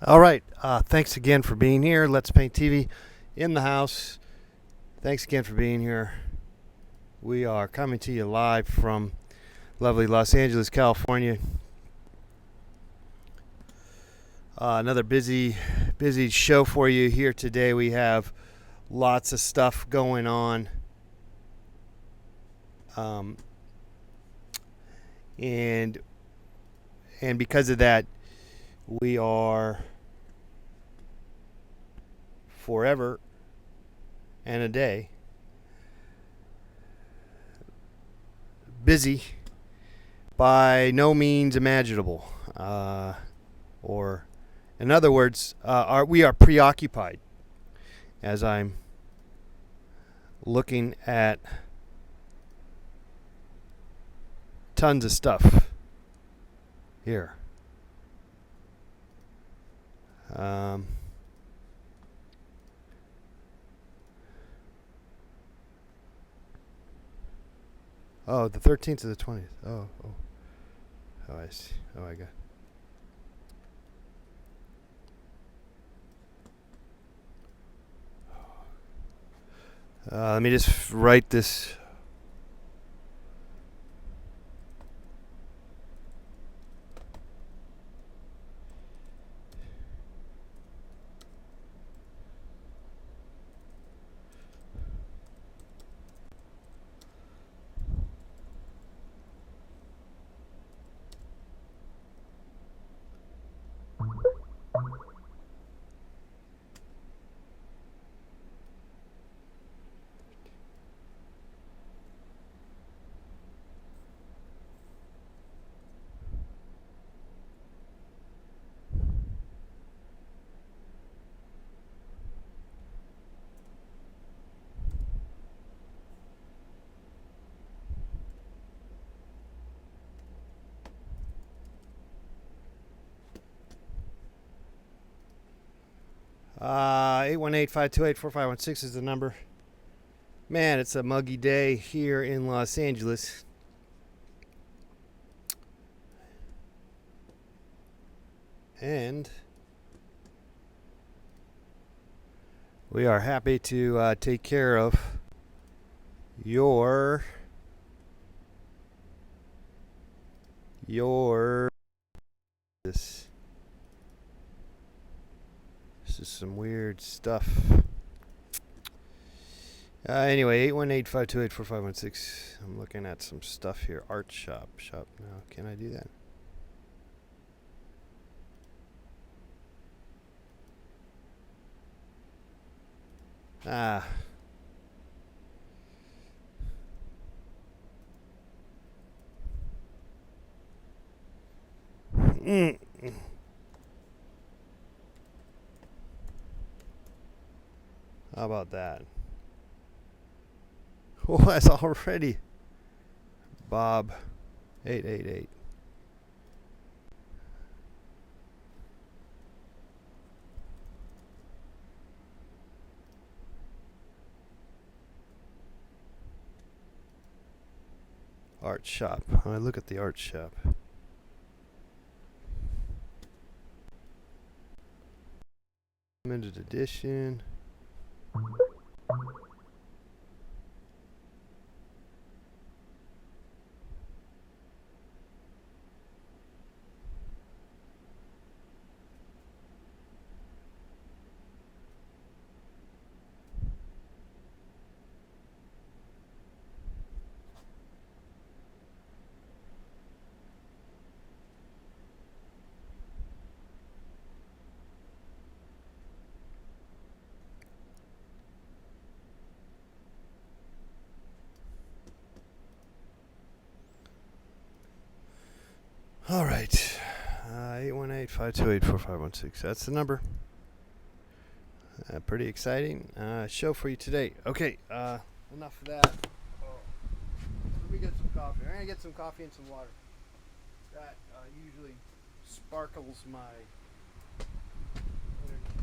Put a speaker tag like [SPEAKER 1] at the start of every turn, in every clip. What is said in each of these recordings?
[SPEAKER 1] All right. Thanks again for being here. Let's Paint TV in the house. Thanks again for being here. We are coming to you live from lovely Los Angeles, California. Another busy show for you here today. We have lots of stuff going on. And because of that, we are forever and a day busy by no means imaginable, or in other words, we are preoccupied. As I'm looking at tons of stuff here. Oh, the 13th to the 20th. Oh, I see. Oh, I got. Let me just write this. Uh, 818-528-4516 is the number. Man, it's a muggy day here in Los Angeles. And we are happy to take care of your this is some weird stuff. Anyway, 818-528-4516. I'm looking at some stuff here. Art shop now. Can I do that? How about that? Oh, that's already Bob 888. Art shop. I look at the art shop. Limited edition. All right. 818-528-4516. That's the number. Pretty exciting show for you today. Okay, enough of that. Let me get some coffee. I'm going to get some coffee and some water. That usually sparkles my energy.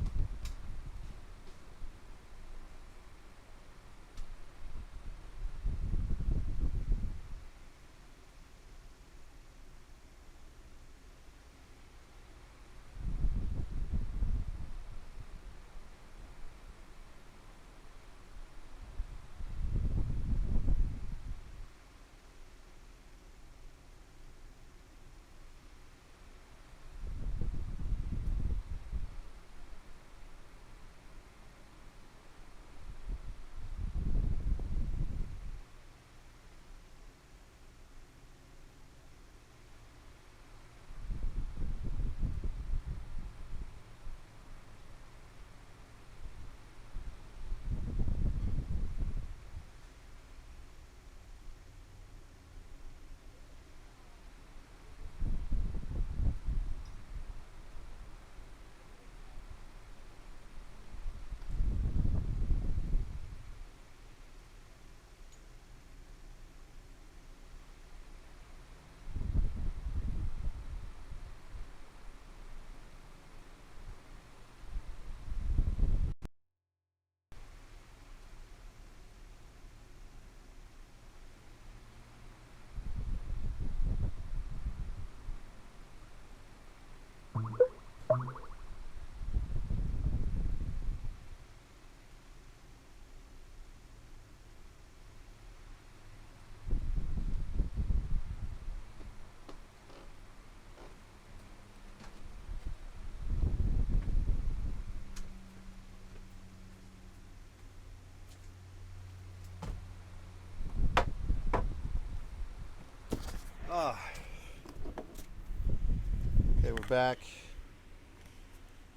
[SPEAKER 1] back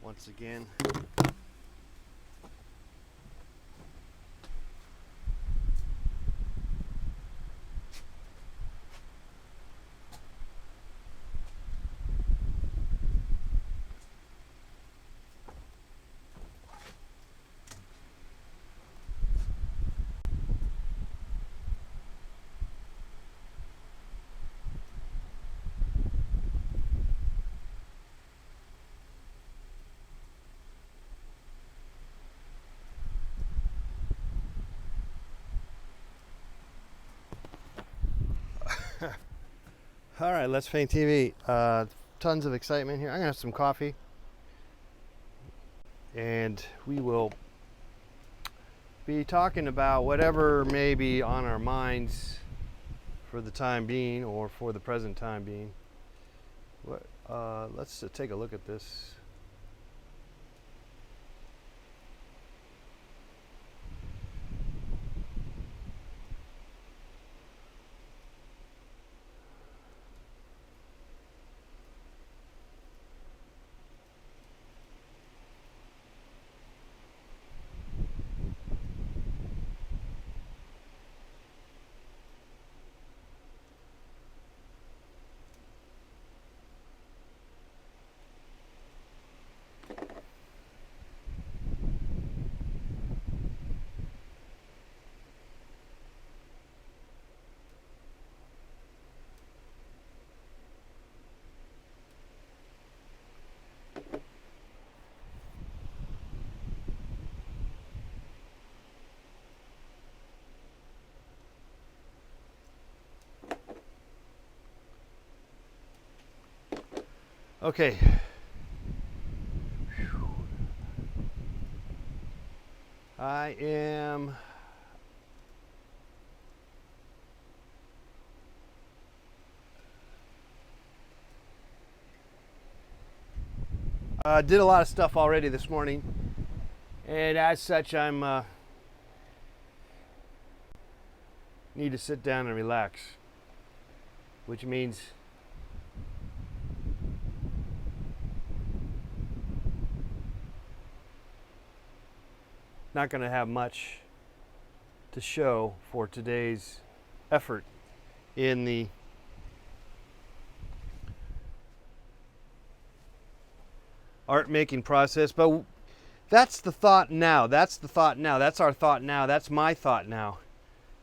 [SPEAKER 1] once again. All right, Let's Paint TV. Tons of excitement here. I'm gonna have some coffee, and we will be talking about whatever may be on our minds for the time being, or for the present time being. Let's take a look at this. Okay. I am did a lot of stuff already this morning, and as such I'm need to sit down and relax, which means not going to have much to show for today's effort in the art making process. But that's the thought now. That's the thought now. That's our thought now. That's my thought now.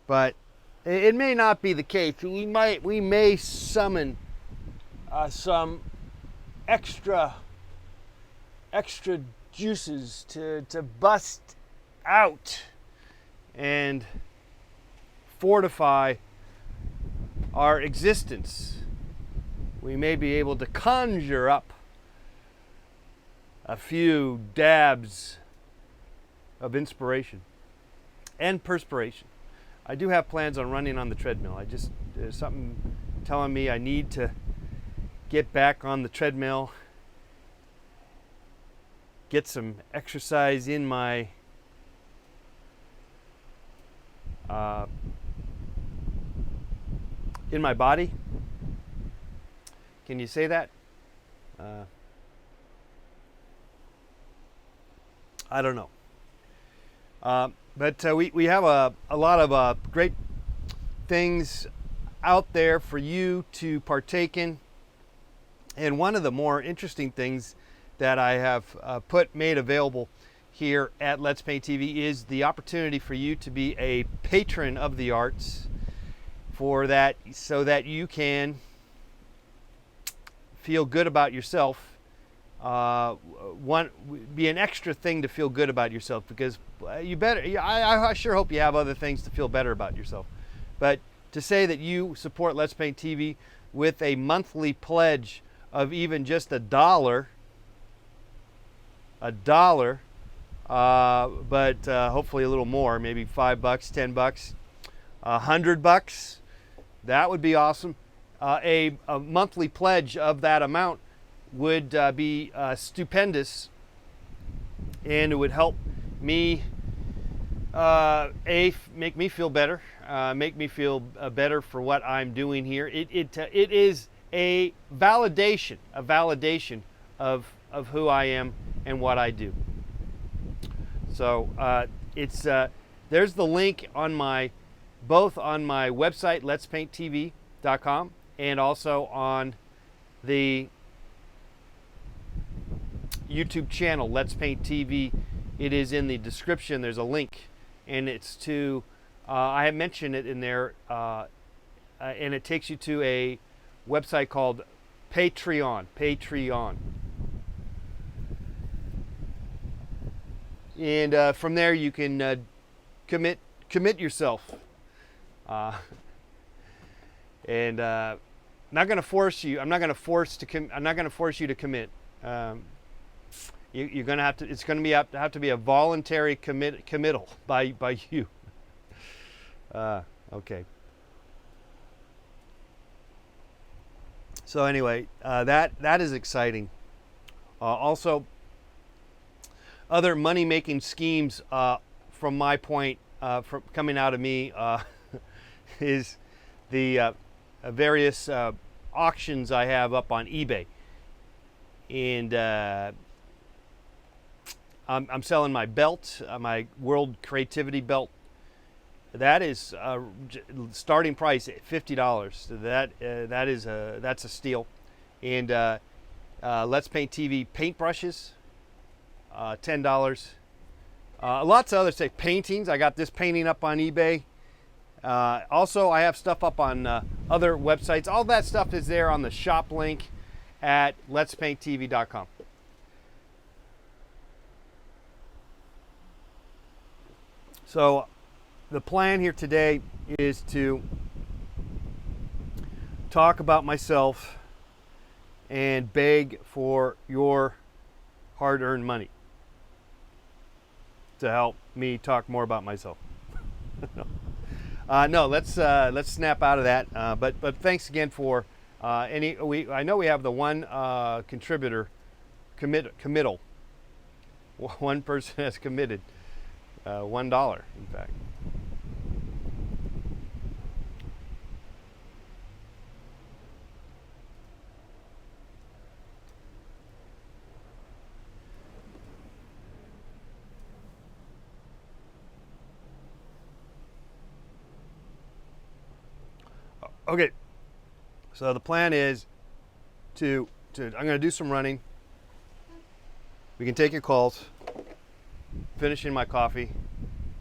[SPEAKER 1] But it may not be the case. We may summon some extra juices to bust out and fortify our existence. We may be able to conjure up a few dabs of inspiration and perspiration. I do have plans on running on the treadmill. There's something telling me I need to get back on the treadmill, get some exercise in my body. Can you say that? I don't know. But we have a lot of great things out there for you to partake in. And one of the more interesting things that I have made available here at Let's Paint TV is the opportunity for you to be a patron of the arts, so that you can feel good about yourself. Be an extra thing to feel good about yourself, because I sure hope you have other things to feel better about yourself. But to say that you support Let's Paint TV with a monthly pledge of even just $1, but hopefully a little more, maybe $5, $10, $100, that would be awesome. A monthly pledge of that amount would be stupendous, and it would help me make me feel better, make me feel better for what I'm doing here. It is a validation of who I am and what I do. So there's the link on both on my website, letspainttv.com, and also on the YouTube channel, Let's Paint TV. It is in the description. There's a link, and it's to, I have mentioned it in there, and it takes you to a website called Patreon. And from there you can commit yourself. And not going to force you. I'm not going to force you to commit. You're going to have to. It's going to have to be a voluntary committal by you. Okay. So anyway, that is exciting. Also, other money-making schemes from my point, from coming out of me, is the various auctions I have up on eBay, and I'm selling my belt, my World Creativity belt. That is starting price at $50. That's a steal. And Let's Paint TV paintbrushes, $10. Lots of other stuff. Paintings. I got this painting up on eBay. Also, I have stuff up on other websites. All that stuff is there on the shop link at letspainttv.com. So the plan here today is to talk about myself and beg for your hard-earned money to help me talk more about myself. No, let's snap out of that. But thanks again for I know we have the one contributor committal. One person has committed $1, in fact. Okay, so the plan is to I'm going to do some running. We can take your calls, finishing my coffee,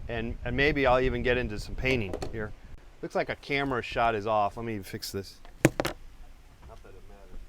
[SPEAKER 1] and maybe I'll even get into some painting here. Looks like a camera shot is off. Let me fix this. Not that it matters.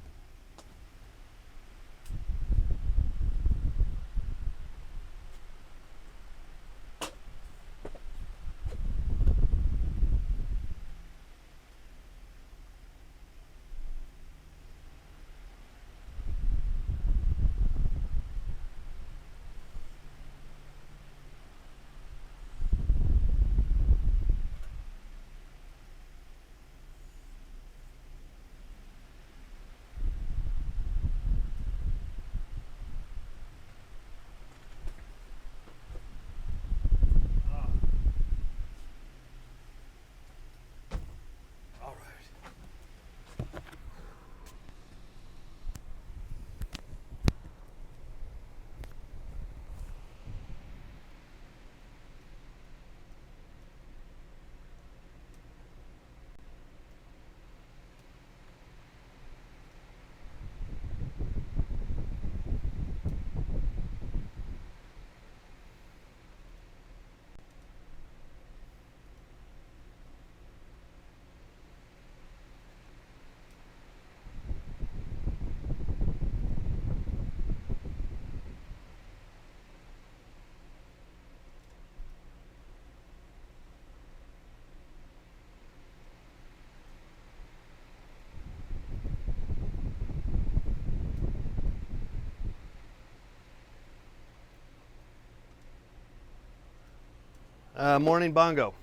[SPEAKER 1] Morning bongo.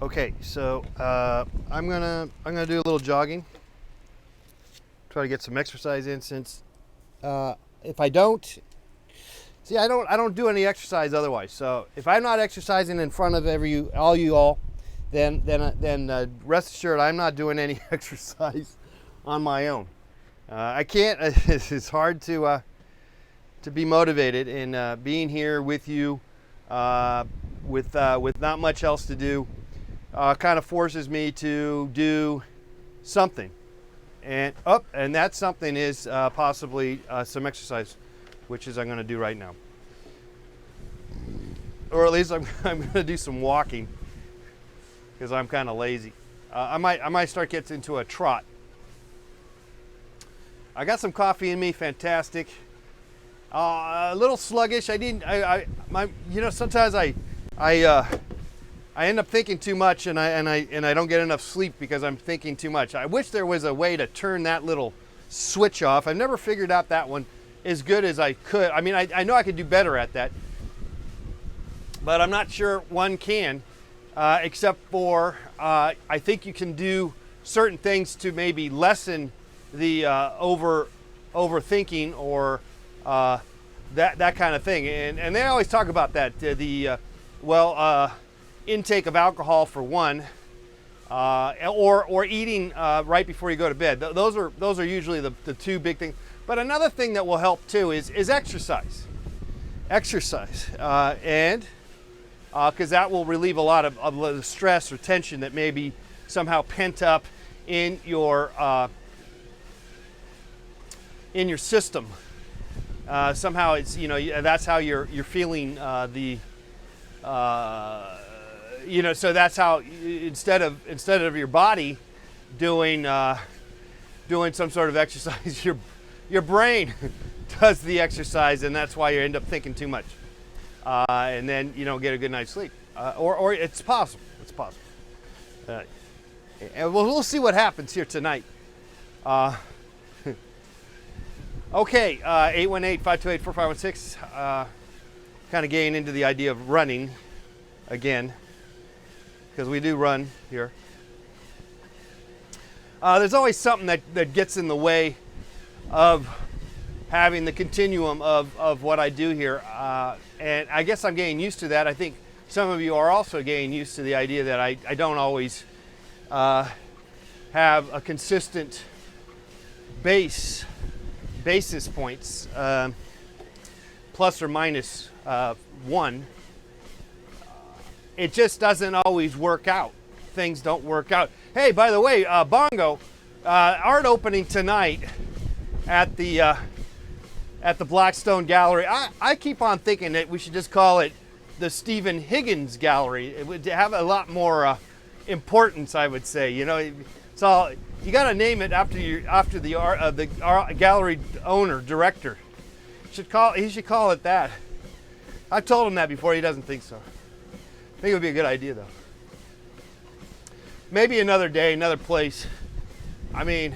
[SPEAKER 1] Okay, so I'm gonna do a little jogging. Try to get some exercise in, since if I don't, see, I don't do any exercise otherwise. So if I'm not exercising in front of all you all, then rest assured I'm not doing any exercise on my own. I can't. It's hard to be motivated, and being here with you with not much else to do kind of forces me to do something, and that something is possibly some exercise, which is I'm going to do right now, or at least I'm going to do some walking because I'm kind of lazy. I might start getting into a trot. I got some coffee in me, fantastic. A little sluggish. Sometimes I end up thinking too much, and I don't get enough sleep because I'm thinking too much. I wish there was a way to turn that little switch off. I've never figured out that one as good as I could. I mean, I know I could do better at that, but I'm not sure one can, except for I think you can do certain things to maybe lessen the overthinking or that kind of thing, and they always talk about that. Intake of alcohol for one, or eating right before you go to bed. Those are usually the two big things. But another thing that will help too is exercise. And because that will relieve a lot of the stress or tension that may be somehow pent up in your system. Somehow it's, that's how you're feeling so that's how instead of your body doing some sort of exercise, your brain does the exercise, and that's why you end up thinking too much, and then you don't get a good night's sleep, or it's possible. And we'll see what happens here tonight. Okay, 818-528-4516. Kind of getting into the idea of running again, because we do run here. There's always something that gets in the way of having the continuum of what I do here, and I guess I'm getting used to that. I think some of you are also getting used to the idea that I don't always have a consistent basis points, plus or minus one. It just doesn't always work out. Things don't work out. Hey, by the way, Bongo, art opening tonight at the Blackstone Gallery. I keep on thinking that we should just call it the Stephen Higgins Gallery. It would have a lot more importance, I would say. It's all, you got to name it after the gallery owner, director. He should call it that. I've told him that before. He doesn't think so. I think it would be a good idea, though. Maybe another day, another place. I mean,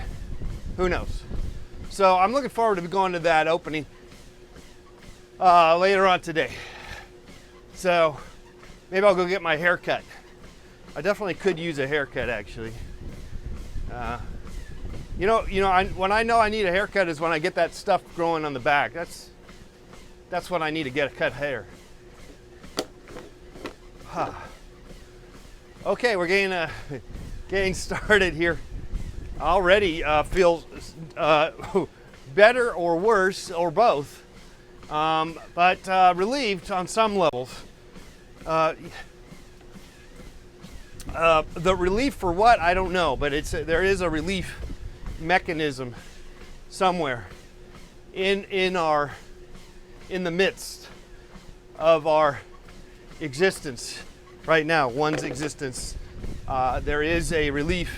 [SPEAKER 1] who knows? So I'm looking forward to going to that opening later on today. So maybe I'll go get my hair cut. I definitely could use a haircut, actually. When I know I need a haircut is when I get that stuff growing on the back. That's when I need to get a cut hair. Okay, we're getting started here. Already feels better or worse or both, but relieved on some levels. The relief for what, I don't know, but there is a relief mechanism somewhere in the midst of our existence right now, one's existence. There is a relief,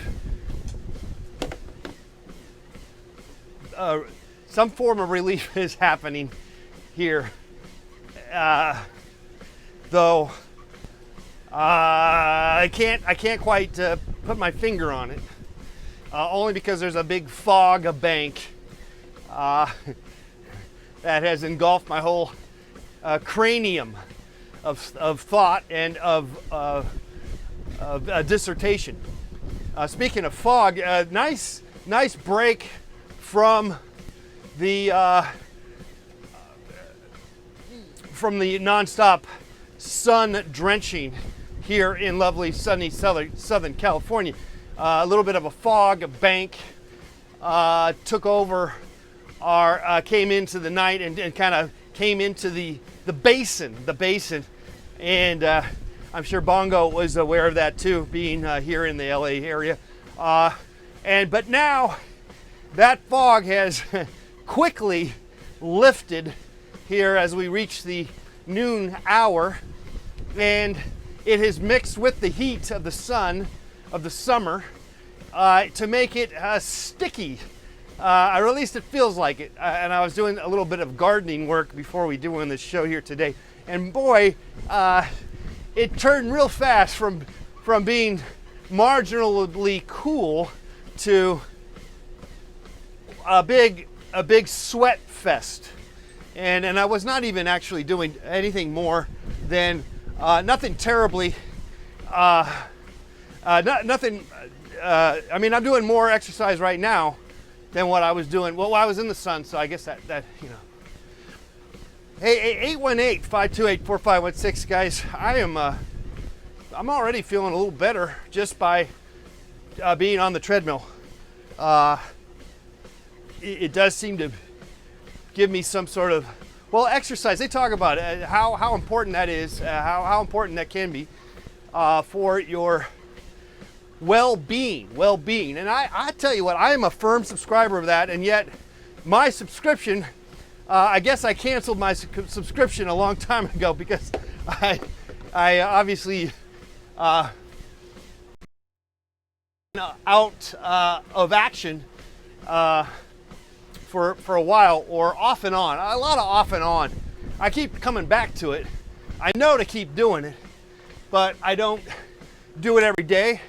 [SPEAKER 1] some form of relief is happening here, though I can't quite put my finger on it, only because there's a big fog of bank that has engulfed my whole cranium of thought and of dissertation. Speaking of fog, nice break from the nonstop sun drenching here in lovely sunny Southern California. A little bit of a fog, a bank took over came into the night and kind of came into the basin, and I'm sure Bongo was aware of that too, being here in the LA area. But now that fog has quickly lifted here as we reach the noon hour, and it has mixed with the heat of the sun of the summer to make it sticky. Or at least it feels like it. And I was doing a little bit of gardening work before we do this show here today, and boy, it turned real fast from being marginally cool to a big sweat fest. And I was not even actually doing anything more than nothing terribly, nothing. I mean, I'm doing more exercise right now than what I was doing. Well, I was in the sun, so I guess that you know. Hey, 818-528-4516, guys. I'm already feeling a little better just by being on the treadmill. It does seem to give me some sort of, well, exercise. They talk about it, how important that is, how important that can be for your well-being. And I tell you what, I am a firm subscriber of that, and yet my subscription, I guess I canceled my subscription a long time ago because I obviously out of action for a while, or off and on, a lot of off and on. I keep coming back to it. I know to keep doing it, but I don't do it every day,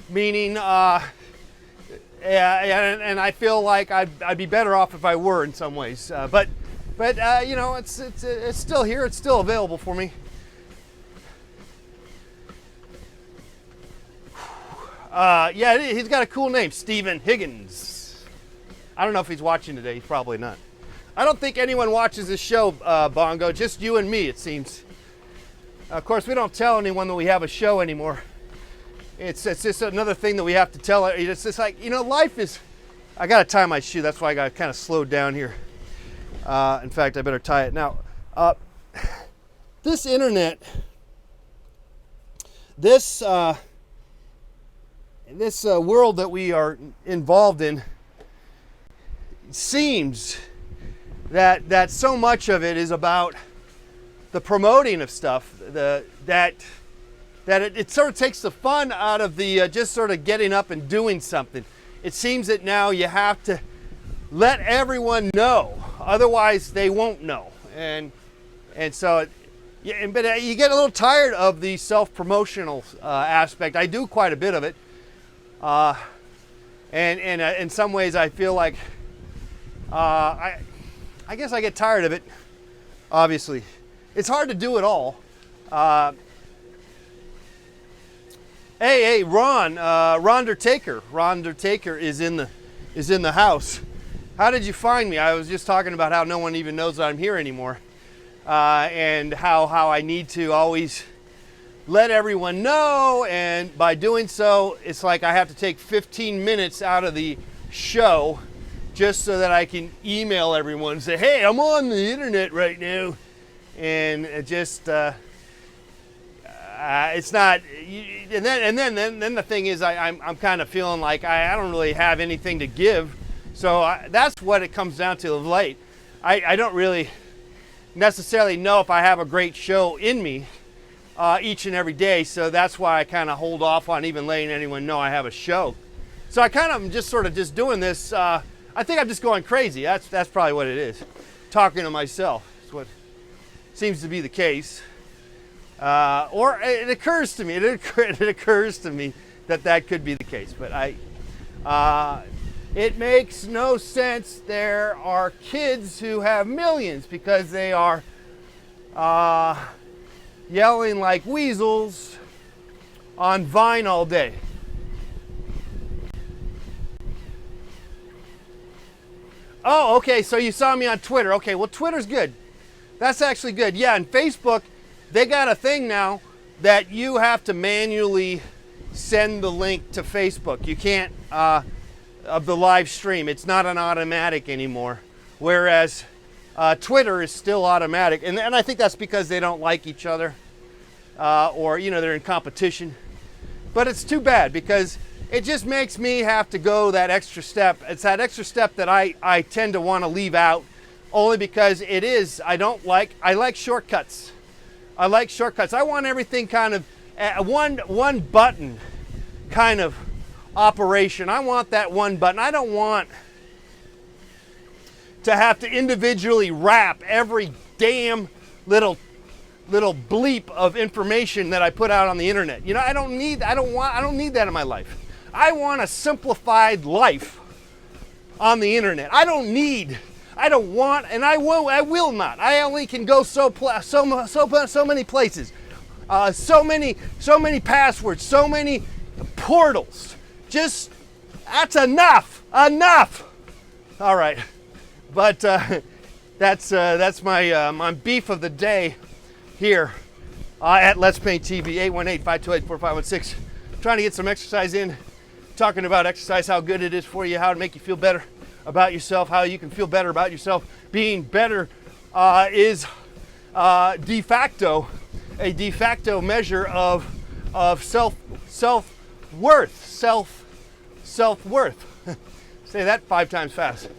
[SPEAKER 1] meaning and I feel like I'd be better off if I were in some ways, but you know, it's still here, it's still available for me. Yeah, he's got a cool name, Stephen Higgins. I don't know if he's watching today. He's probably not. I don't think anyone watches this show, Bongo. Just you and me, it seems. Of course, we don't tell anyone that we have a show anymore. It's just another thing that we have to tell. It's just like, you know, life is... I got to tie my shoe. That's why I got to kind of slow down here. In fact, I better tie it now. This internet... This world that we are involved in, seems that so much of it is about the promoting of stuff, that it sort of takes the fun out of the just sort of getting up and doing something. It seems that now you have to let everyone know, otherwise they won't know, and so but you get a little tired of the self-promotional aspect. I do quite a bit of it, and in some ways I feel like I guess I get tired of it. Obviously, it's hard to do it all. Hey, Ron Taker is in the house. How did you find me? I was just talking about how no one even knows that I'm here anymore, and how I need to always let everyone know, and by doing so, it's like I have to take 15 minutes out of the show just so that I can email everyone and say, hey, I'm on the internet right now. And it just, it's not, and then the thing is, I'm kind of feeling like I don't really have anything to give. So that's what it comes down to of late. I don't really necessarily know if I have a great show in me each and every day. So that's why I kind of hold off on even letting anyone know I have a show. So I kind of am just sort of just doing this. I think I'm just going crazy. That's probably what it is. Talking to myself is what seems to be the case. Or it occurs to me. It occurs to me that could be the case. But it makes no sense. There are kids who have millions because they are yelling like weasels on Vine all day. Oh, okay, so you saw me on Twitter. Okay, well, Twitter's good. That's actually good. Yeah, and Facebook, they got a thing now that you have to manually send the link to Facebook. You can't, of the live stream. It's not an automatic anymore. Whereas Twitter is still automatic. And I think that's because they don't like each other, or, you know, they're in competition. But it's too bad because it just makes me have to go that extra step. It's that extra step that I tend to want to leave out, only because it is, I like shortcuts. I like shortcuts. I want everything kind of one button kind of operation. I want that one button. I don't want to have to individually wrap every damn little bleep of information that I put out on the internet. You know, I don't need that in my life. I want a simplified life on the internet. I don't want, and I will not. I only can go so many places, so many passwords, so many portals. Just, that's enough. All right, but that's my beef of the day here at Let's Paint TV. 818-528-4516. Trying to get some exercise in. Talking about exercise, how good it is for you, how to make you feel better about yourself, how you can feel better about yourself. Being better is a de facto measure of self-worth. Self-worth. Say that 5 times fast.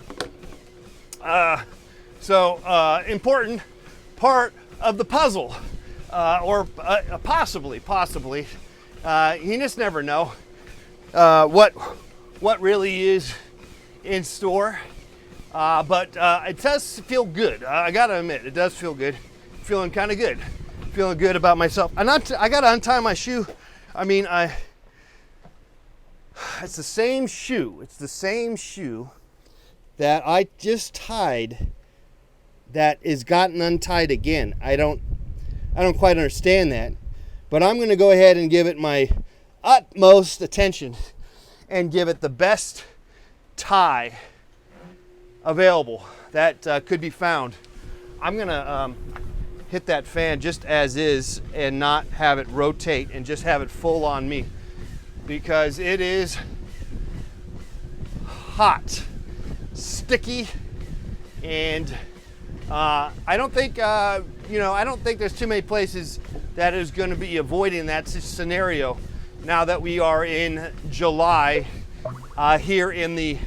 [SPEAKER 1] So important part of the puzzle, or possibly. You just never know what really is in store, but it does feel good. I gotta admit, it does feel good. Feeling kind of good. Feeling good about myself. I gotta untie my shoe. I mean, it's the same shoe. It's the same shoe that I just tied that is gotten untied again. I don't quite understand that, but I'm going to go ahead and give it my utmost attention and give it the best tie available that could be found. I'm going to hit that fan just as is and not have it rotate and just have it full on me, because it is hot, sticky, and I don't think there's too many places that is going to be avoiding that scenario now that we are in July here in the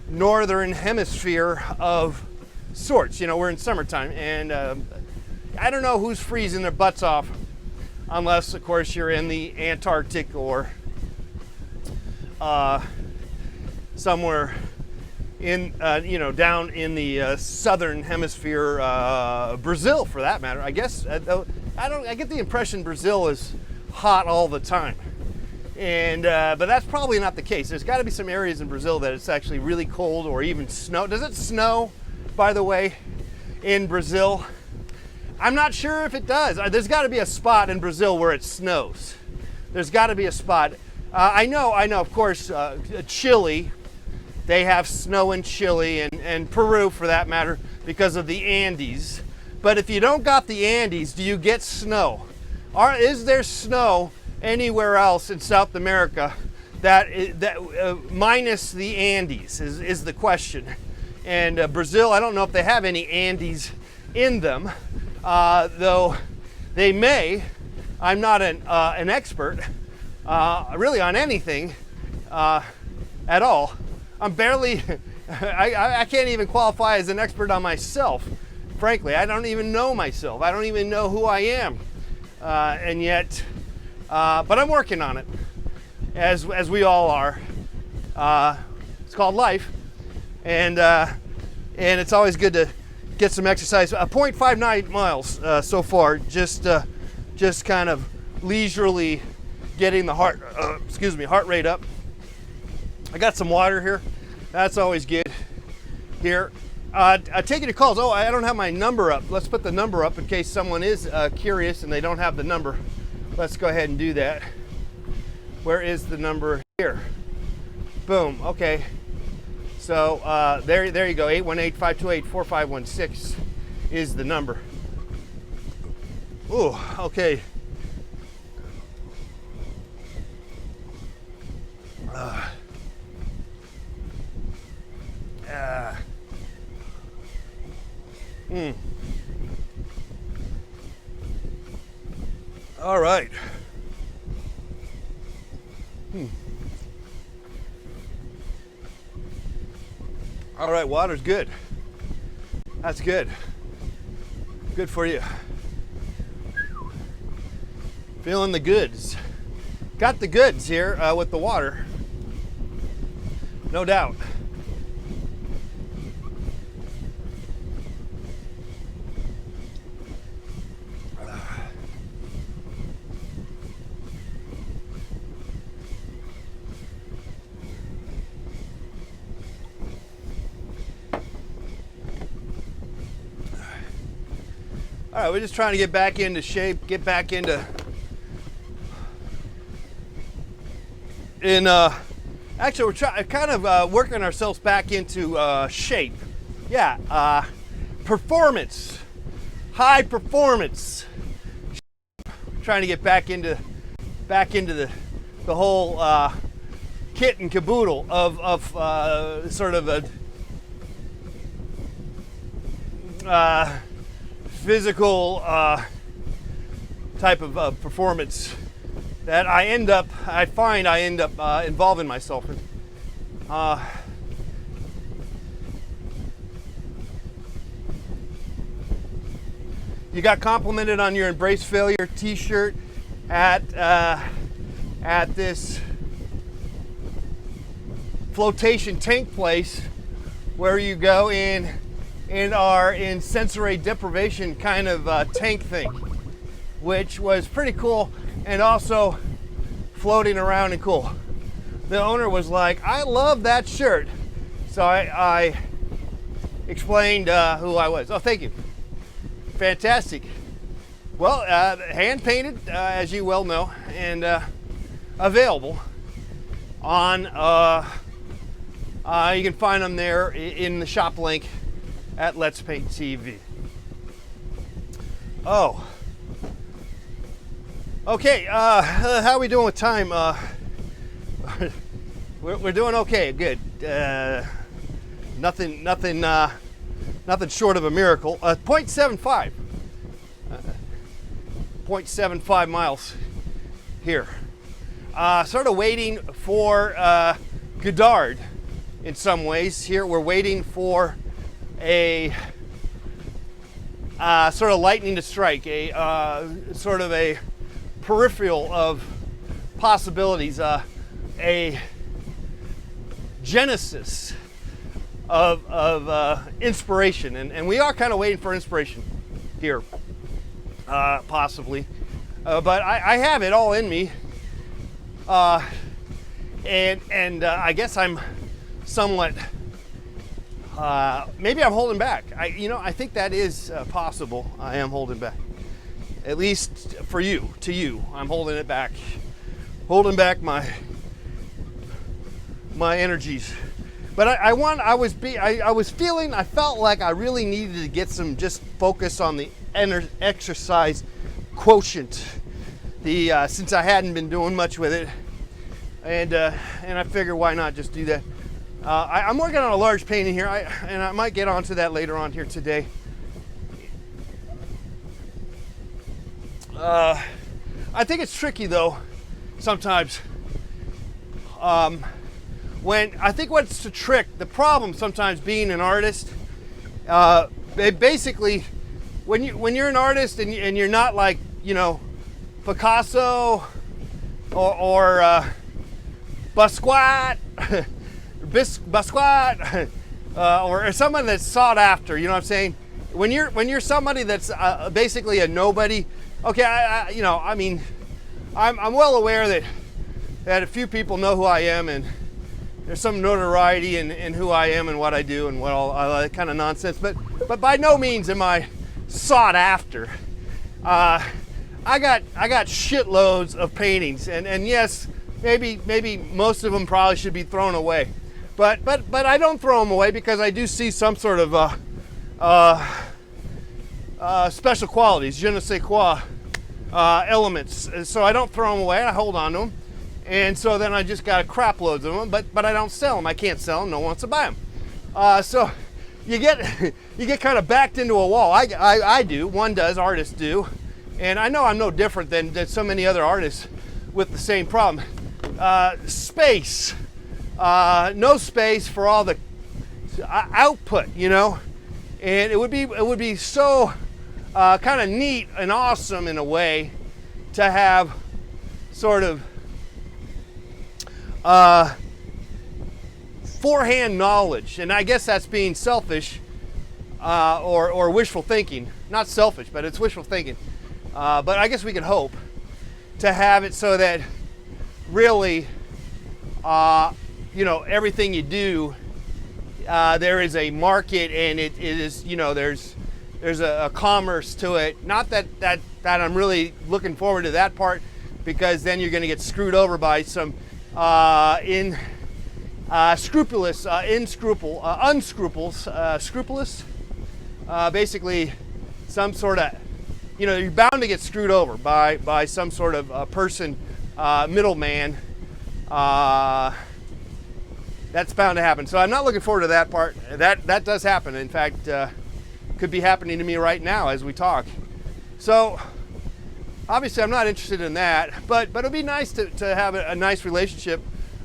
[SPEAKER 1] northern hemisphere of sorts. You know, we're in summertime, and I don't know who's freezing their butts off, unless, of course, you're in the Antarctic or somewhere in down in the southern hemisphere, Brazil for that matter. I guess I get the impression Brazil is hot all the time, and but that's probably not the case. There's got to be some areas in Brazil that it's actually really cold, or even snow. Does it snow, by the way, in Brazil? I'm not sure if it does. There's got to be a spot in Brazil where it snows. There's got to be a spot. I know, of course, Chile. They have snow in Chile, and Peru for that matter, because of the Andes. But if you don't got the Andes, do you get snow? Is there snow anywhere else in South America that minus the Andes is the question. And Brazil, I don't know if they have any Andes in them, though they may. I'm not an expert really on anything at all. I'm barely, I can't even qualify as an expert on myself. Frankly, I don't even know myself. I don't even know who I am. And yet, but I'm working on it, as we all are. It's called life. And it's always good to get some exercise. 0.59 miles so far, just kind of leisurely getting the heart rate up. I got some water here. That's always good. Here, taking your calls. Oh, I don't have my number up. Let's put the number up in case someone is curious and they don't have the number. Let's go ahead and do that. Where is the number? Here. Boom. Okay. So there you go. 818-528-4516 is the number. Ooh. Okay. All right. All right, water's good. That's good. Good for you. Feeling the goods. Got the goods here with the water. No doubt. All right, we're just trying to get back into shape, get back into actually we're kind of working ourselves back into shape. Yeah, performance, high performance. Trying to get back into the whole kit and caboodle of sort of a physical type of performance that I find I end up involving myself in. You got complimented on your Embrace Failure t-shirt at this flotation tank place where you go in and are in sensory deprivation kind of tank thing, which was pretty cool and also floating around and cool. The owner was like, I love that shirt. So I explained who I was. Oh, thank you. Fantastic. Well, hand painted, as you well know, and available on, you can find them there in the shop link at Let's Paint TV. Oh. Okay, how are we doing with time? We're doing okay, good. Nothing short of a miracle. 0.75. 0.75 miles here. Sort of waiting for Godard in some ways. Here we're waiting for a sort of lightning to strike, a sort of a peripheral of possibilities, a genesis of inspiration, and we are kind of waiting for inspiration here, possibly, but I have it all in me, and I guess I'm somewhat maybe I'm holding back. I think that is possible. I am holding back, at least for you, to you. I'm holding it back, holding back my energies. But I felt like I really needed to get some just focus on the exercise quotient. Since I hadn't been doing much with it, and I figured why not just do that. I'm working on a large painting here, and I might get onto that later on here today. I think it's tricky though sometimes. What's the trick? The problem sometimes being an artist, basically, when you're an artist and you're not like Picasso or Basquiat, or someone that's sought after. You know what I'm saying? When you're somebody that's basically a nobody. Okay, I'm well aware that a few people know who I am, and there's some notoriety in who I am and what I do and what all that kind of nonsense. But by no means am I sought after. I got shitloads of paintings, and yes, maybe most of them probably should be thrown away. But I don't throw them away because I do see some sort of special qualities, je ne sais quoi, elements. So I don't throw them away. I hold on to them. And so then I just got crap loads of them, but I don't sell them. I can't sell them. No one wants to buy them. So you get you get kind of backed into a wall. I do. One does. Artists do. And I know I'm no different than so many other artists with the same problem. Space. No space for all the output, you know. And it would be so kind of neat and awesome in a way to have sort of forehand knowledge, and I guess that's being selfish or wishful thinking. Not selfish, but it's wishful thinking. But I guess we could hope to have it so that really, you know, everything you do, there is a market, and it is, you know, there's a commerce to it. Not that I'm really looking forward to that part, because then you're going to get screwed over by some scrupulous, scrupulous, basically some sort of, you know, you're bound to get screwed over by some sort of person, middleman. That's bound to happen. So I'm not looking forward to that part. That does happen. In fact, could be happening to me right now as we talk. So obviously I'm not interested in that, but it'd be nice to have a nice relationship,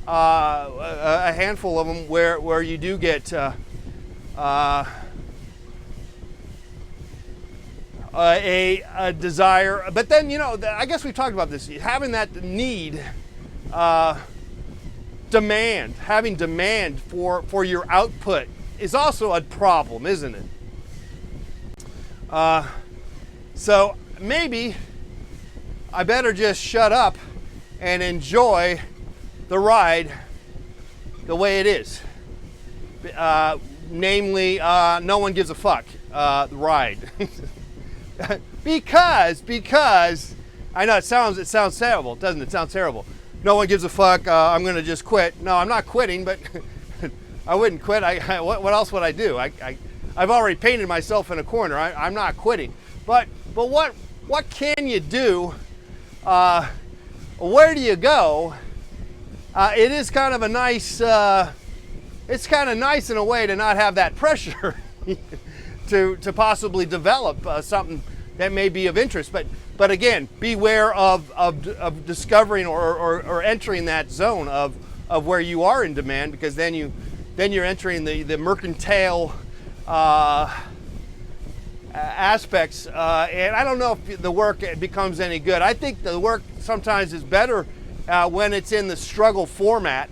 [SPEAKER 1] a handful of them where you do get a desire. But then, you know, I guess we've talked about this, having that need, having demand for your output is also a problem, isn't it? So maybe I better just shut up and enjoy the ride the way it is. Namely, no one gives a fuck, the ride. because I know it sounds terrible, doesn't it? It sounds terrible. No one gives a fuck. I'm going to just quit. No, I'm not quitting, but I wouldn't quit. What else would I do? I've already painted myself in a corner. I'm not quitting. But what can you do? Where do you go? It is kind of a nice. It's kind of nice in a way to not have that pressure to possibly develop something that may be of interest. But again, beware of discovering or entering that zone of where you are in demand, because then you're entering the mercantile aspects, and I don't know if the work becomes any good. I think the work sometimes is better when it's in the struggle format,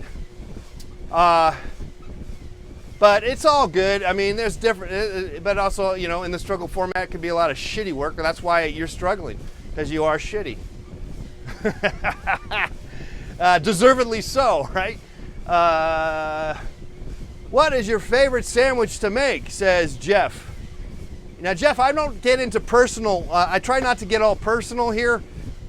[SPEAKER 1] but it's all good. I mean, there's different, but also, you know, in the struggle format could be a lot of shitty work, and that's why you're struggling, because you are shitty. Deservedly so, right? What is your favorite sandwich to make, says Jeff. Now, Jeff, I don't get into personal, I try not to get all personal here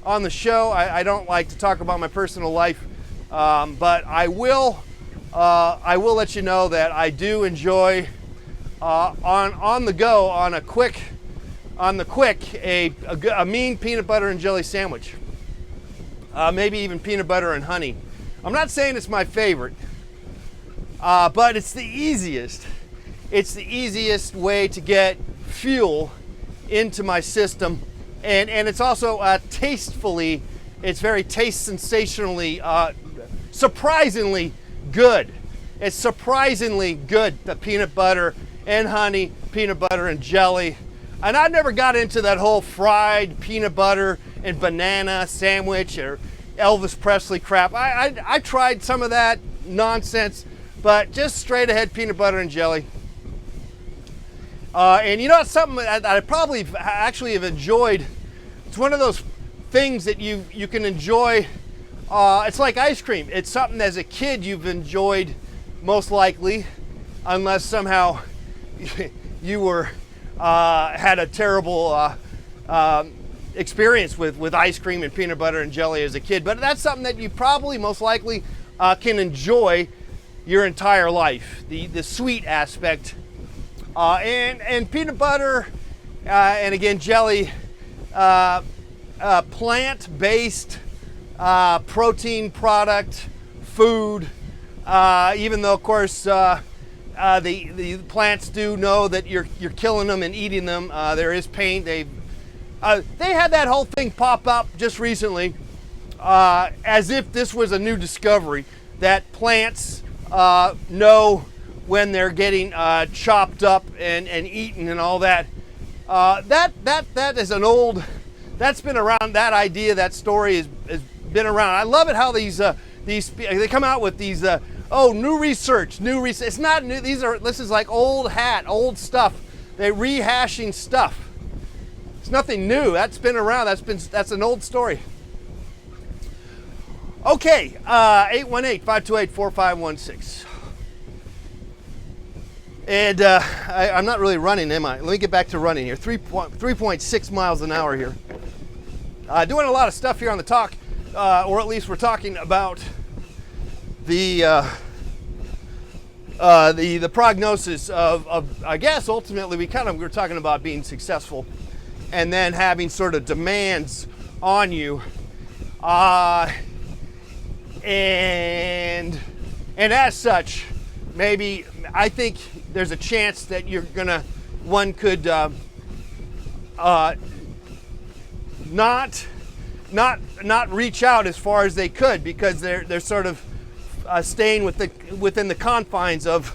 [SPEAKER 1] on the show. I don't like to talk about my personal life, but I will let you know that I do enjoy on the go, on the quick, a mean peanut butter and jelly sandwich. Maybe even peanut butter and honey. I'm not saying it's my favorite, but it's the easiest. It's the easiest way to get fuel into my system, and it's also tastefully, it's very taste sensationally, surprisingly good. It's surprisingly good, the peanut butter and honey, peanut butter and jelly. And I never got into that whole fried peanut butter and banana sandwich or Elvis Presley crap. I tried some of that nonsense, but just straight ahead peanut butter and jelly. And you know, it's something that I probably actually have enjoyed. It's one of those things that you can enjoy. It's like ice cream. It's something as a kid you've enjoyed most likely, unless somehow you were had a terrible experience with ice cream and peanut butter and jelly as a kid. But that's something that you probably most likely can enjoy your entire life. The sweet aspect. And peanut butter and again jelly, plant-based protein product, food, even though of course the plants do know that you're killing them and eating them. There is pain. They had that whole thing pop up just recently, as if this was a new discovery that plants know when they're getting chopped up and eaten and all that. That is an old. That's been around. That idea, that story has been around. I love it how these they come out with these. New research. It's not new. This is like old old stuff. They're rehashing stuff. It's nothing new. That's been around. That's an old story. Okay, 818-528-4516. And I'm not really running, am I? Let me get back to running here. 3.6 miles an hour here. Doing a lot of stuff here on the talk, or at least we're talking about the prognosis of I guess ultimately we're talking about being successful, and then having sort of demands on you, and as such, maybe I think there's a chance that one could not reach out as far as they could, because they're sort of staying within the confines of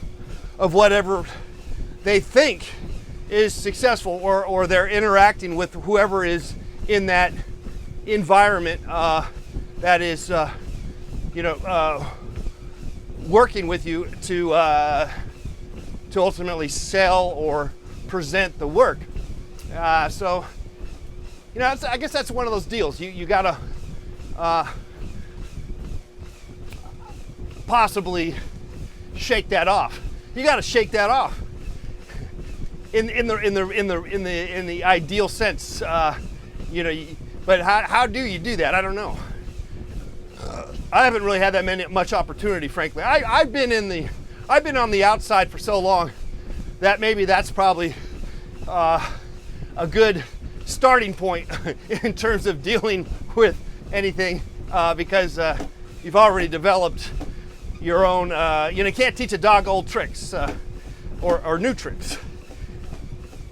[SPEAKER 1] whatever they think is successful, or they're interacting with whoever is in that environment that is working with you to ultimately sell or present the work. So I guess that's one of those deals. You gotta possibly shake that off. You gotta shake that off. In the ideal sense, but how do you do that? I don't know. I haven't really had that much opportunity, frankly. I've been on the outside for so long that maybe that's probably a good starting point in terms of dealing with anything, because you've already developed your own. You can't teach a dog old tricks or new tricks.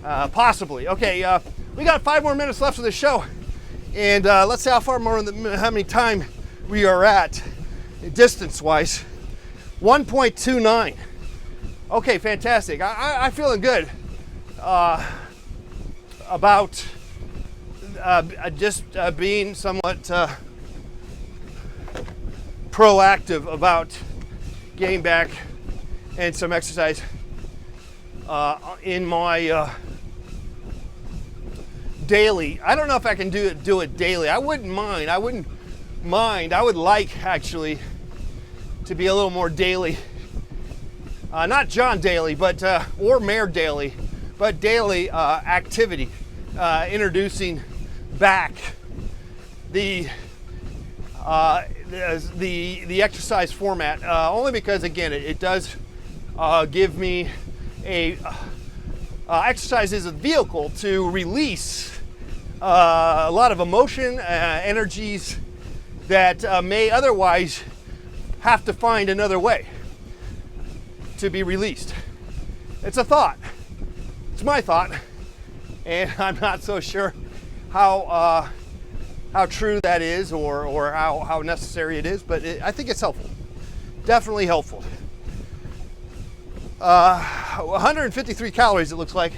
[SPEAKER 1] Possibly. Okay, we got 5 more minutes left of the show, and let's see how many time we are at distance-wise. 1.29. Okay, fantastic. I'm feeling good about just being somewhat proactive about getting back and some exercise in my daily. I don't know if I can do it daily. I wouldn't mind. I would like, actually, to be a little more daily. Not John Daly, but or Mayor Daly, but daily activity. Introducing back the exercise format, only because, again, it does give me exercise is a vehicle to release a lot of emotion, energies that may otherwise have to find another way to be released. It's a thought. It's my thought, and I'm not so sure how true that is, or how necessary it is, but I think it's helpful. Definitely helpful. 153 calories it looks like.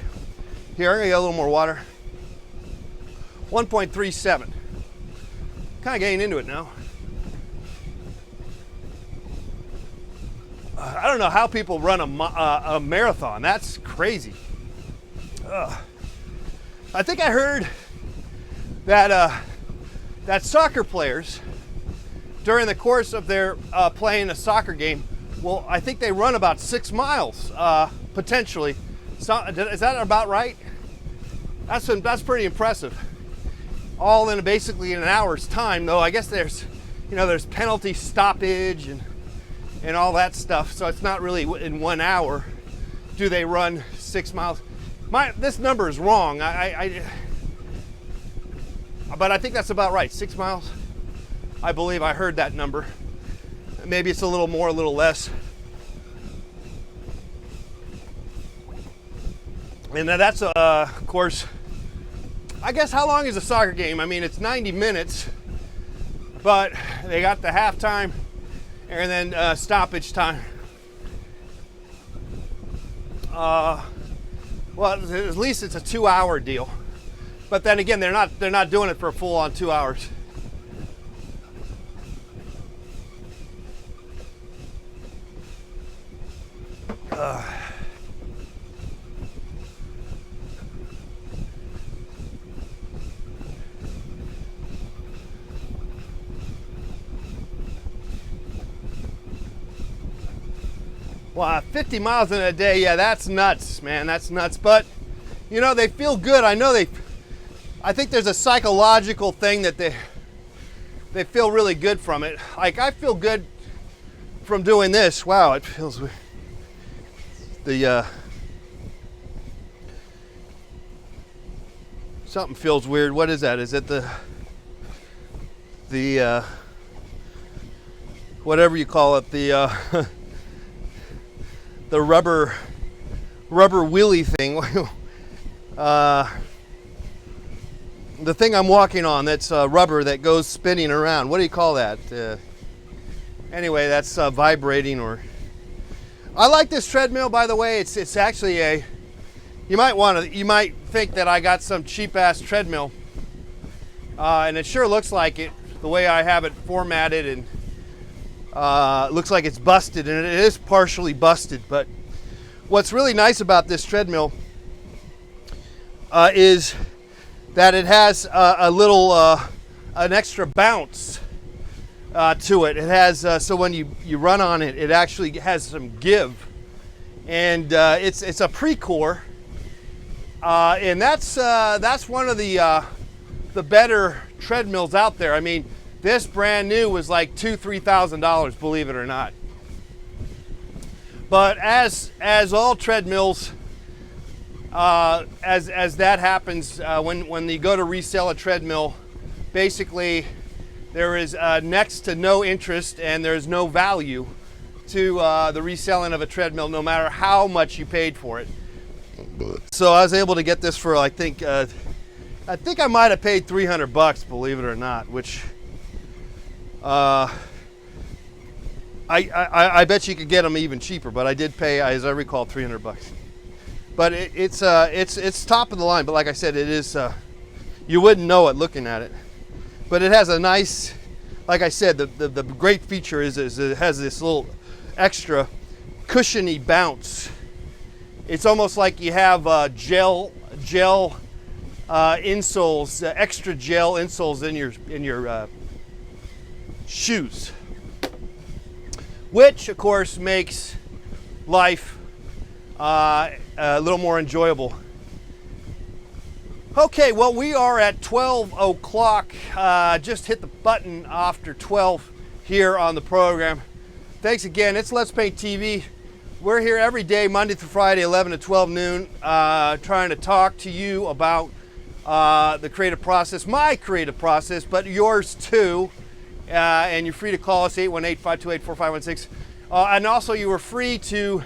[SPEAKER 1] Here, I'm gonna get a little more water. 1.37. Kind of getting into it now. I don't know how people run a marathon. That's crazy. I think I heard that that soccer players, during the course of their playing a soccer game, well, I think they run about 6 miles potentially. So, is that about right? That's pretty impressive. All in basically in an hour's time, though. I guess there's penalty stoppage and all that stuff, so it's not really in 1 hour do they run 6 miles. This number is wrong. But I think that's about right. 6 miles. I believe I heard that number. Maybe it's a little more, a little less. And that's, of course, I guess how long is a soccer game? I mean, it's 90 minutes, but they got the halftime and then stoppage time. Well, at least it's a 2-hour deal. But then again, they're not doing it for a full on 2 hours. Wow, 50 miles in a day, yeah, that's nuts, man, that's nuts. But, you know, they feel good. I think there's a psychological thing that they feel really good from it. Like, I feel good from doing this. Wow, it feels weird. Something feels weird. What is that? Is it the whatever you call it, the the rubber wheelie thing. The thing I'm walking on, that's rubber that goes spinning around. What do you call that? Anyway, that's vibrating. Or I like this treadmill, by the way. It's actually you might think that I got some cheap ass treadmill, and it sure looks like it the way I have it formatted, and it looks like it's busted, and it is partially busted. But what's really nice about this treadmill is that it has a little an extra bounce to it. It has so when you run on it, it actually has some give, and it's a Precor, and that's one of the better treadmills out there. I mean, this brand new was like $2,000-$3,000, believe it or not. But as all treadmills, as that happens, when you go to resell a treadmill, basically there is next to no interest and there's no value to the reselling of a treadmill, no matter how much you paid for it. So I was able to get this for, I think I might have paid $300, believe it or not, which I bet you could get them even cheaper, but I did pay, as I recall, $300. But it's top of the line. But like I said, it is. You wouldn't know it looking at it. But it has a nice, like I said, the great feature is it has this little extra cushiony bounce. It's almost like you have gel insoles, extra gel insoles in your shoes, which of course makes life a little more enjoyable. Okay, well, we are at 12 o'clock. Just hit the button after 12 here on the program. Thanks again. It's Let's Paint TV. We're here every day, Monday through Friday, 11 to 12 noon, trying to talk to you about the creative process, my creative process, but yours too. And you're free to call us, 818-528-4516. And also, you are free to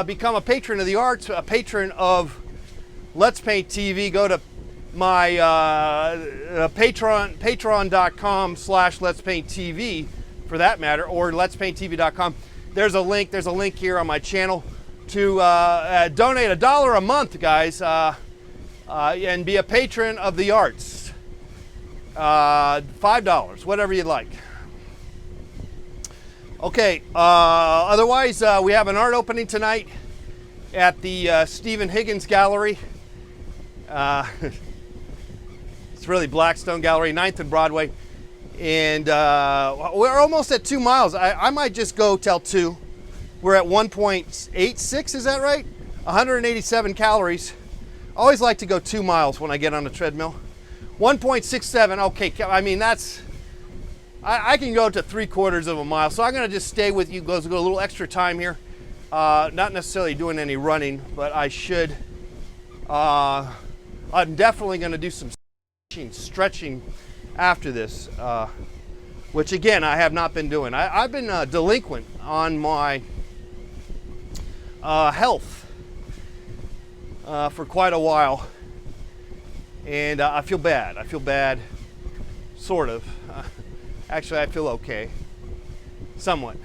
[SPEAKER 1] become a patron of the arts, a patron of Let's Paint TV. Go to my patreon.com/Let's Paint TV, for that matter, or letspainttv.com. There's a link here on my channel to donate $1 a month, guys, and be a patron of the arts. $5, whatever you'd like. Okay, otherwise, we have an art opening tonight at the Stephen Higgins Gallery. It's really Blackstone Gallery, 9th and Broadway. And we're almost at 2 miles. I might just go till 2. We're at 1.86, is that right? 187 calories. Always like to go 2 miles when I get on a treadmill. 1.67, okay, I mean, that's, I can go to 3/4 of a mile. So I'm gonna just stay with you, go a little extra time here. Not necessarily doing any running, but I should. I'm definitely gonna do some stretching after this, which again, I have not been doing. I've been delinquent on my health. for quite a while, and I feel bad. I feel bad, sort of. Actually, I feel okay, somewhat.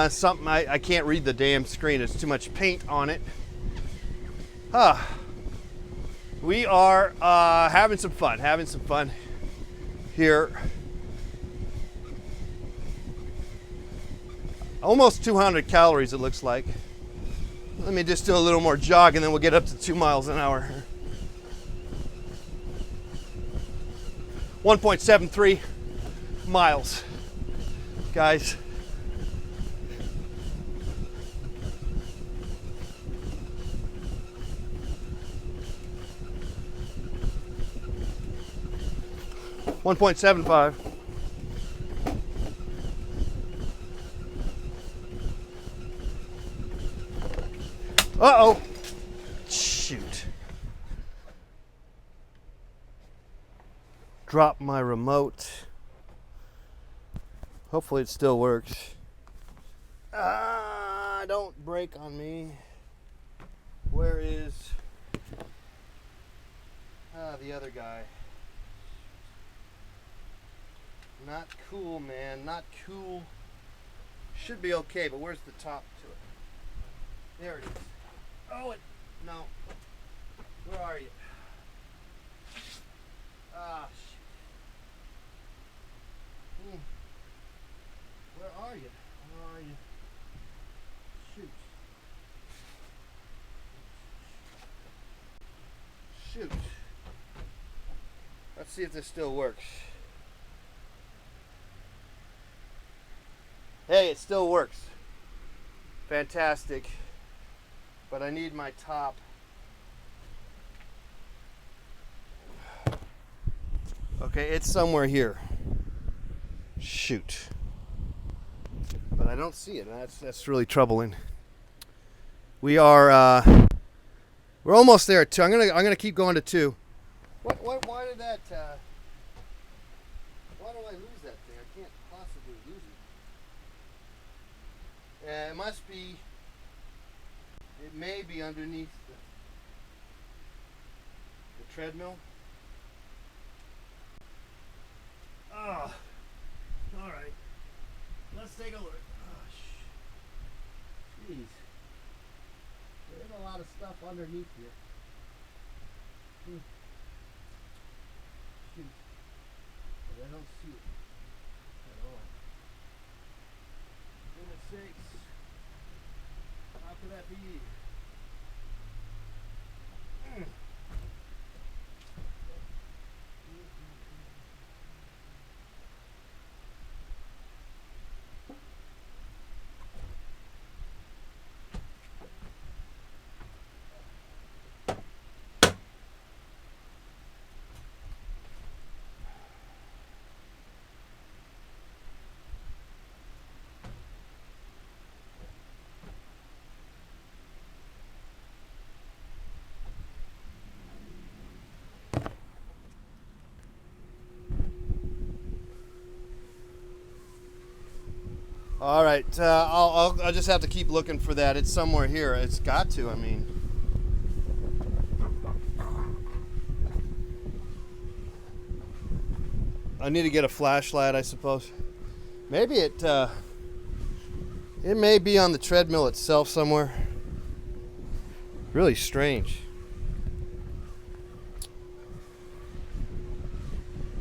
[SPEAKER 1] Something I can't read the damn screen. There's too much paint on it. We are having some fun here. Almost 200 calories it looks like. Let me just do a little more jog and then we'll get up to 2 miles an hour. 1.73 miles, guys. $1.75. Uh-oh. Shoot. Drop my remote. Hopefully it still works. Don't break on me. Where is the other guy? Not cool, man. Not cool. Should be okay, but where's the top to it? There it is. Oh, no. Where are you? Shit. Where are you? Where are you? Shoot. Shoot. Let's see if this still works. Hey, it still works. Fantastic. But I need my top. Okay, it's somewhere here. Shoot. But I don't see it. That's really troubling. We are we're almost there at 2. I'm gonna keep going to 2. Why did that why do I lose that thing? I can't possibly lose it. It must be, it may be underneath the treadmill. Oh, all right. Let's take a look. Oh, jeez. There's a lot of stuff underneath here. Shoot. But I don't see it at all. Goodness sakes. How could that be? All right, I'll just have to keep looking for that. It's somewhere here. It's got to. I mean, I need to get a flashlight, I suppose. Maybe it may be on the treadmill itself somewhere. Really strange.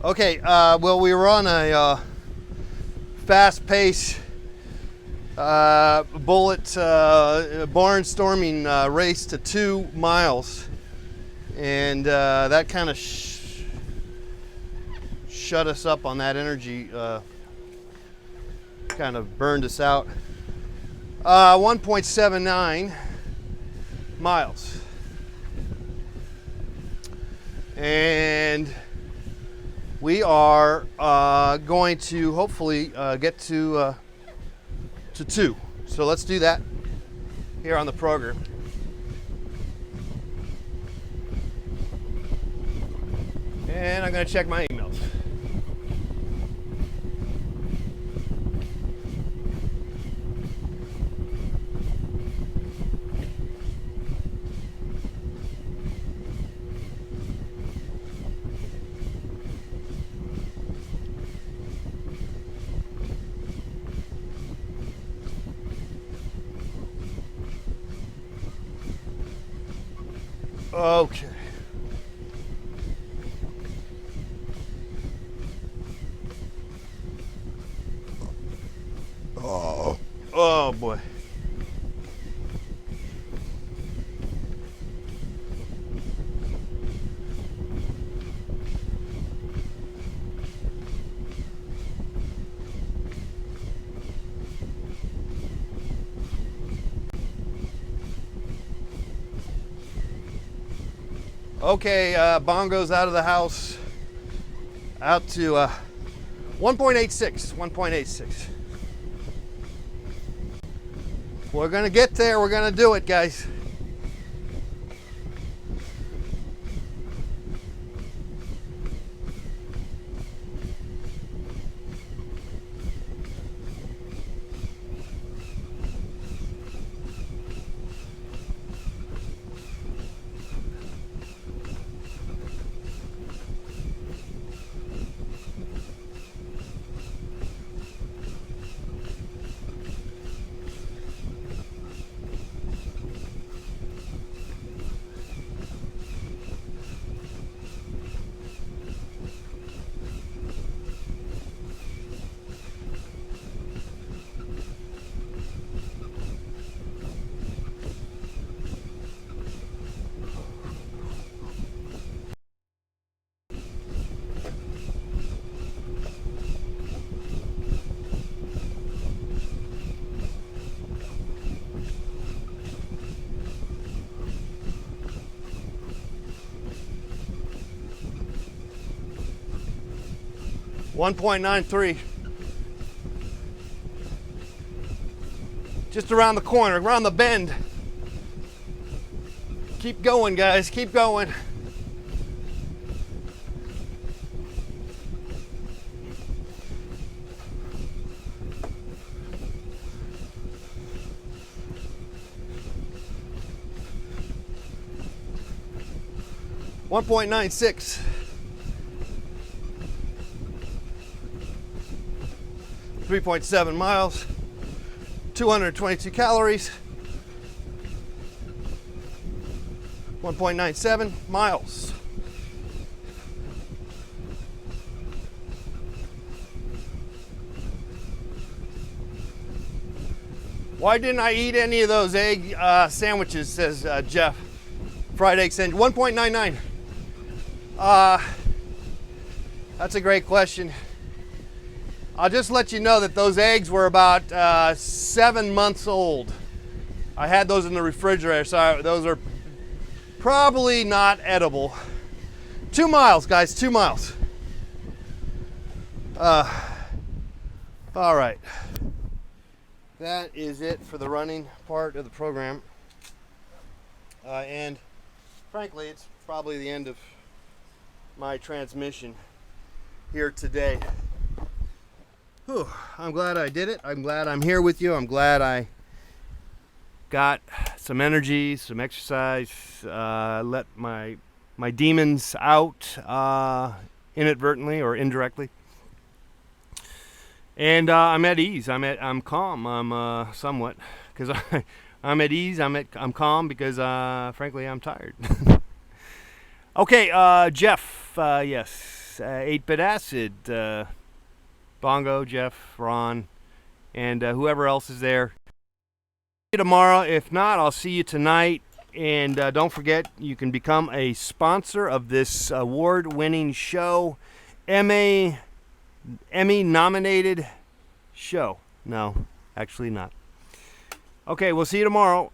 [SPEAKER 1] Okay, well, we were on a fast-paced barnstorming race to 2 miles, and that kind of shut us up on that energy. Kind of burned us out. 1.79 miles, and we are going to hopefully get to 2. So let's do that here on the program. And I'm going to check my emails. Okay. Oh boy. Okay, Bongo's out of the house. Out to 1.86. 1.86. We're gonna get there. We're gonna do it, guys. .93. Just around the corner, around the bend. Keep going, guys. Keep going. .96. 3.7 miles, 222 calories, 1.97 miles. Why didn't I eat any of those egg sandwiches, says Jeff. Fried egg sandwich, 1.99. That's a great question. I'll just let you know that those eggs were about 7 months old. I had those in the refrigerator, so those are probably not edible. 2 miles, guys, 2 miles. All right. That is it for the running part of the program. And frankly, it's probably the end of my transmission here today. Whew, I'm glad I did it. I'm glad I'm here with you. I'm glad I got some energy, some exercise, let my demons out inadvertently or indirectly. And I'm at ease. I'm calm. I'm somewhat because I'm at ease. I'm calm because frankly I'm tired. Okay, Jeff. Yes, 8-bit acid. Bongo, Jeff, Ron, and whoever else is there. See you tomorrow. If not, I'll see you tonight. And don't forget, you can become a sponsor of this award-winning show, Emmy-nominated show. No, actually not. Okay, we'll see you tomorrow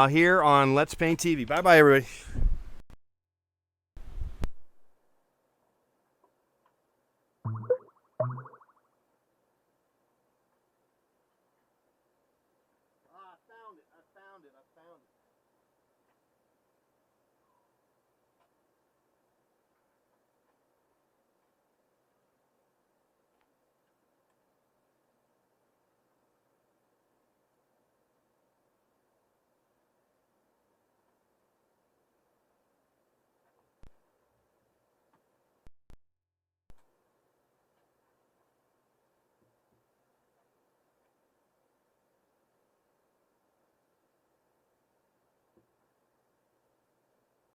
[SPEAKER 1] here on Let's Paint TV. Bye-bye, everybody.